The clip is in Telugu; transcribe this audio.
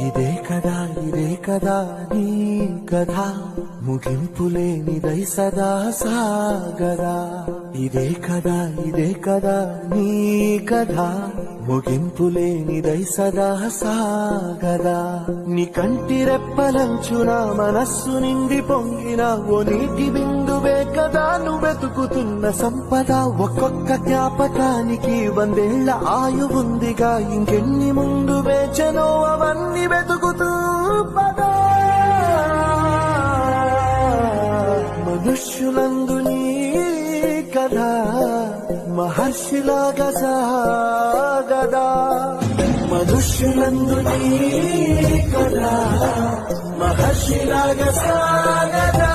ఇదే కదా నీ కథ, ముగింపులేనిదై సదా సాగదా. ఇదే కదా నీ కథ, ముగింపులేనిదై సదా సాగదా. నీ కంటి రెప్పలంచున మనస్సు నిండి పొంగిన ఓ నీటి బిందువే కదా నువ్వెతుకుతున్న సంపద. ఒక్కొక్క జ్ఞాపకానికి 100 ఏళ్ల ఆయువుందిగా, ఇంకెన్ని ముందు వేచనో అవన్నీ వెతుకుతూ పదా. మనుష్యులందు నీ కథ మహర్షిలాగా సాగదా. మనుష్యులందు నీ కథ మహర్షిలాగా సాగదా.